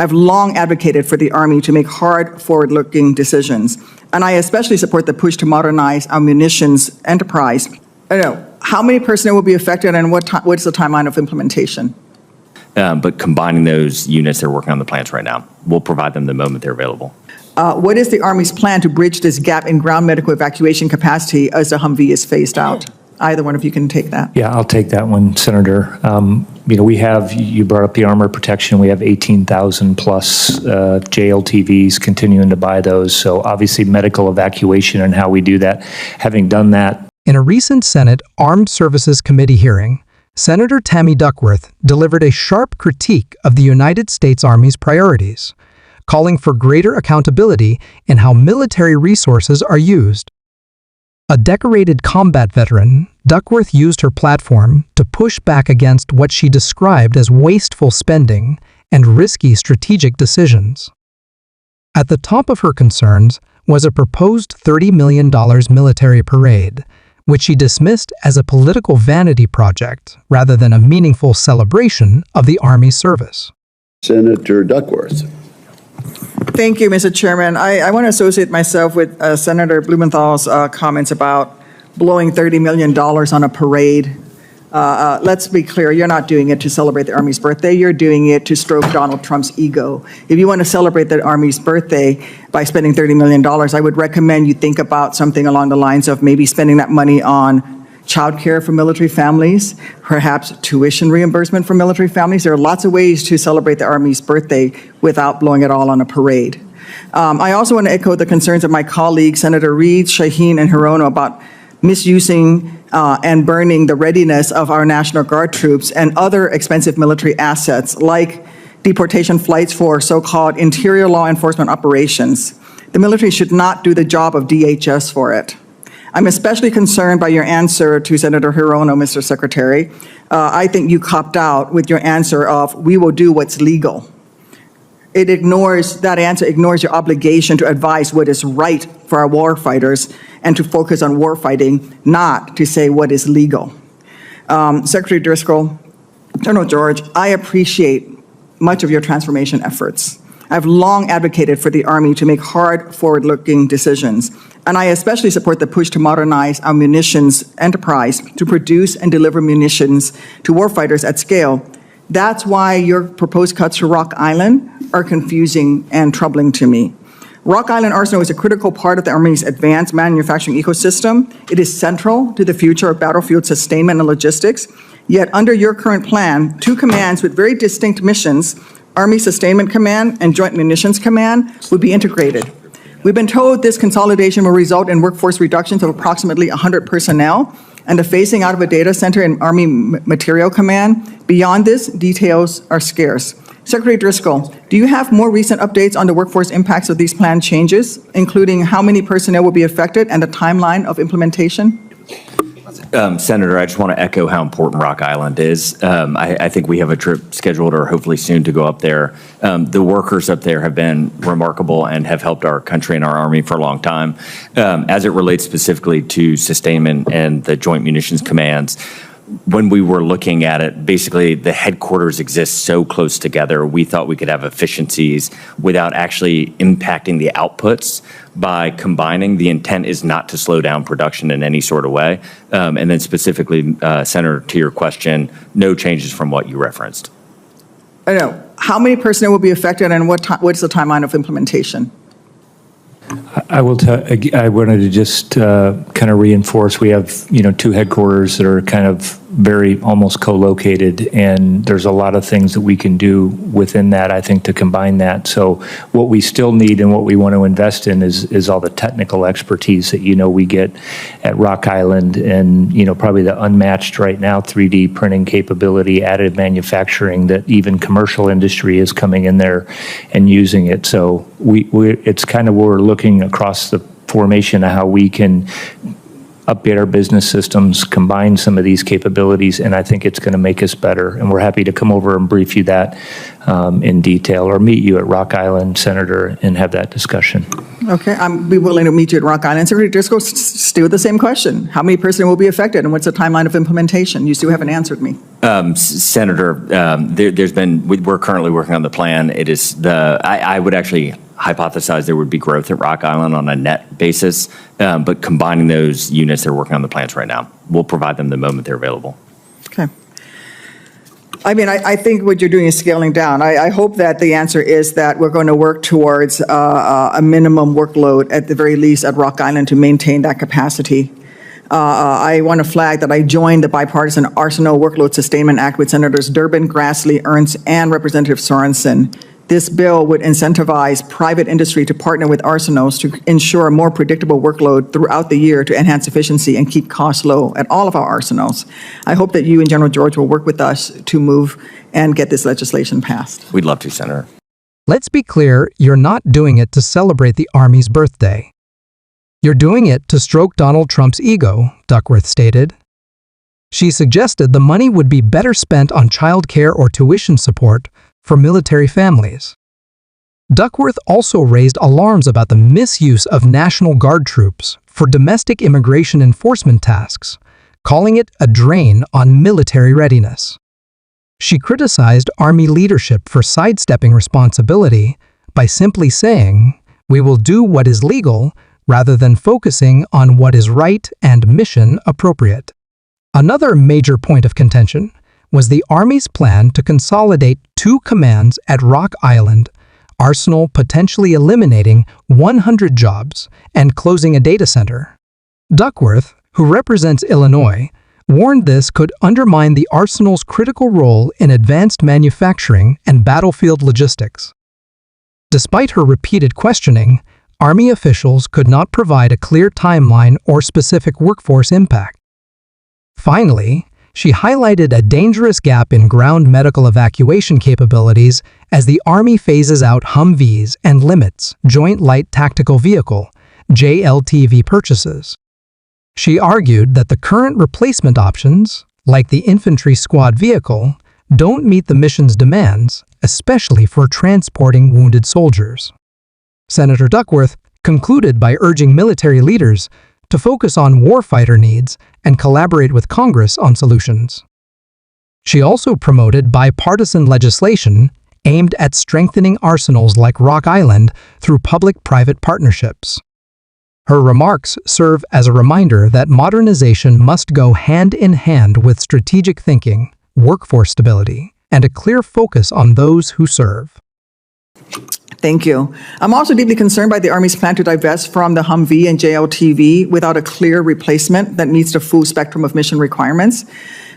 I've long advocated for the Army to make hard, forward-looking decisions, and I especially support the push to modernize our munitions enterprise. I don't know, how many personnel will be affected, and what's the timeline of implementation? But combining those units, they're working on the plans right now. We'll provide them the moment they're available. What is the Army's plan to bridge this gap in ground medical evacuation capacity as the Humvee is phased out? Either one of you can take that. Yeah, I'll take that one, Senator. We have, you brought up the armor protection, we have 18,000 plus JLTVs continuing to buy those. So obviously medical evacuation and how we do that. Having done that. In a recent Senate Armed Services Committee hearing, Senator Tammy Duckworth delivered a sharp critique of the United States Army's priorities, calling for greater accountability in how military resources are used. A decorated combat veteran, Duckworth used her platform to push back against what she described as wasteful spending and risky strategic decisions. At the top of her concerns was a proposed $30 million military parade, which she dismissed as a political vanity project rather than a meaningful celebration of the Army's service. Senator Duckworth. Thank you, Mr. Chairman. I want to associate myself with Senator Blumenthal's comments about blowing $30 million on a parade. Let's be clear, you're not doing it to celebrate the Army's birthday, you're doing it to stroke Donald Trump's ego. If you want to celebrate the Army's birthday by spending $30 million, I would recommend you think about something along the lines of maybe spending that money on childcare for military families, perhaps tuition reimbursement for military families. There are lots of ways to celebrate the Army's birthday without blowing it all on a parade. I also want to echo the concerns of my colleagues, Senator Reid, Shaheen, and Hirono about misusing and burning the readiness of our National Guard troops and other expensive military assets like deportation flights for so-called interior law enforcement operations. The military should not do the job of DHS for it. I'm especially concerned by your answer to Senator Hirono, Mr. Secretary. I think you copped out with your answer of, we will do what's legal. That answer ignores your obligation to advise what is right for our war fighters and to focus on war fighting, not to say what is legal. Secretary Driscoll, General George, I appreciate much of your transformation efforts. I've long advocated for the Army to make hard, forward-looking decisions, and I especially support the push to modernize our munitions enterprise to produce and deliver munitions to warfighters at scale. That's why your proposed cuts to Rock Island are confusing and troubling to me. Rock Island Arsenal is a critical part of the Army's advanced manufacturing ecosystem. It is central to the future of battlefield sustainment and logistics. Yet under your current plan, two commands with very distinct missions, Army Sustainment Command and Joint Munitions Command, would be integrated. We've been told this consolidation will result in workforce reductions of approximately 100 personnel and the phasing out of a data center in Army Material Command. Beyond this, details are scarce. Secretary Driscoll, do you have more recent updates on the workforce impacts of these planned changes, including how many personnel will be affected and the timeline of implementation? Senator, I just want to echo how important Rock Island is. I think we have a trip scheduled or hopefully soon to go up there. The workers up there have been remarkable and have helped our country and our Army for a long time. As it relates specifically to sustainment and the Joint Munitions Commands, when we were looking at it, basically the headquarters exist so close together, we thought we could have efficiencies without actually impacting the outputs by combining. The intent is not to slow down production in any sort of way. And then specifically, Senator, to your question, no changes from what you referenced. I know. How many personnel will be affected and what's the timeline of implementation? I will. I wanted to just kind of reinforce. We have two headquarters that are kind of very almost co-located, and there's a lot of things that we can do within that, I think, to combine that. So what we still need and what we want to invest in is all the technical expertise that we get at Rock Island, and probably the unmatched right now 3D printing capability, additive manufacturing that even commercial industry is coming in there and using it. So it's kind of where we're looking across the formation of how we can update our business systems, combine some of these capabilities, and I think it's going to make us better. And we're happy to come over and brief you that in detail, or meet you at Rock Island, Senator, and have that discussion. Okay, I'm be willing to meet you at Rock Island. So just go still with the same question. How many personnel will be affected, and what's the timeline of implementation? You still haven't answered me. Senator, we're currently working on the plan. It is I would actually hypothesize there would be growth at Rock Island on a net basis, but combining those units, they're working on the plans right now. We'll provide them the moment they're available. Okay. I mean, I think what you're doing is scaling down. I hope that the answer is that we're going to work towards a minimum workload, at the very least, at Rock Island to maintain that capacity. I want to flag that I joined the Bipartisan Arsenal Workload Sustainment Act with Senators Durbin, Grassley, Ernst, and Representative Sorensen. This bill would incentivize private industry to partner with arsenals to ensure a more predictable workload throughout the year to enhance efficiency and keep costs low at all of our arsenals. I hope that you and General George will work with us to move and get this legislation passed. We'd love to, Senator. Let's be clear, you're not doing it to celebrate the Army's birthday. You're doing it to stroke Donald Trump's ego, Duckworth stated. She suggested the money would be better spent on child care or tuition support for military families. Duckworth also raised alarms about the misuse of National Guard troops for domestic immigration enforcement tasks, calling it a drain on military readiness. She criticized Army leadership for sidestepping responsibility by simply saying, "We will do what is legal," rather than focusing on what is right and mission appropriate. Another major point of contention was the Army's plan to consolidate 2 commands at Rock Island, Arsenal potentially eliminating 100 jobs and closing a data center. Duckworth, who represents Illinois, warned this could undermine the Arsenal's critical role in advanced manufacturing and battlefield logistics. Despite her repeated questioning, Army officials could not provide a clear timeline or specific workforce impact. Finally, she highlighted a dangerous gap in ground medical evacuation capabilities as the Army phases out Humvees and limits Joint Light Tactical Vehicle (JLTV) purchases. She argued that the current replacement options, like the infantry squad vehicle, don't meet the mission's demands, especially for transporting wounded soldiers. Senator Duckworth concluded by urging military leaders to focus on warfighter needs and collaborate with Congress on solutions. She also promoted bipartisan legislation aimed at strengthening arsenals like Rock Island through public-private partnerships. Her remarks serve as a reminder that modernization must go hand in hand with strategic thinking, workforce stability, and a clear focus on those who serve. Thank you. I'm also deeply concerned by the Army's plan to divest from the Humvee and JLTV without a clear replacement that meets the full spectrum of mission requirements.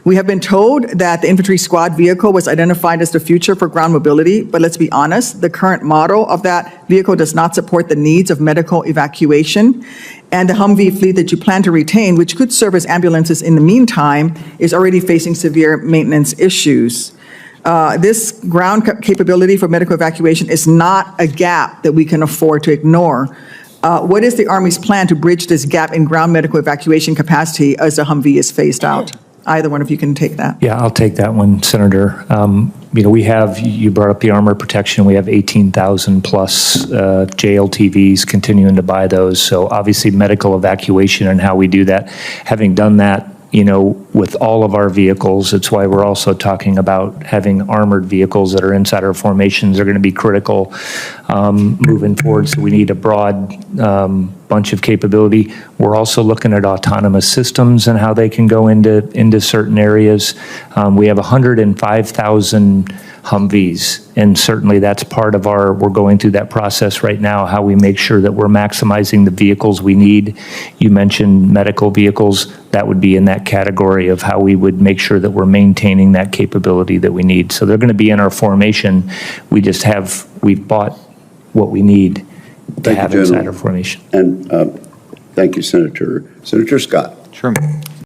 We have been told that the infantry squad vehicle was identified as the future for ground mobility, but let's be honest, the current model of that vehicle does not support the needs of medical evacuation. And the Humvee fleet that you plan to retain, which could serve as ambulances in the meantime, is already facing severe maintenance issues. This ground capability for medical evacuation is not a gap that we can afford to ignore. What is the Army's plan to bridge this gap in ground medical evacuation capacity as the Humvee is phased out? Either one of you can take that. Yeah, I'll take that one, Senator. We have, you brought up the armor protection, we have 18,000 plus JLTVs, continuing to buy those. So obviously medical evacuation and how we do that. Having done that, with all of our vehicles, it's why we're also talking about having armored vehicles that are inside our formations are going to be critical moving forward. So we need a broad bunch of capability. We're also looking at autonomous systems and how they can go into certain areas. We have 105,000 Humvees, and certainly that's part of we're going through that process right now, how we make sure that we're maximizing the vehicles we need. You mentioned medical vehicles. That would be in that category of how we would make sure that we're maintaining that capability that we need. So they're going to be in our formation. We've bought what we need to have inside our formation. And thank you, Senator. Senator Scott. Sure.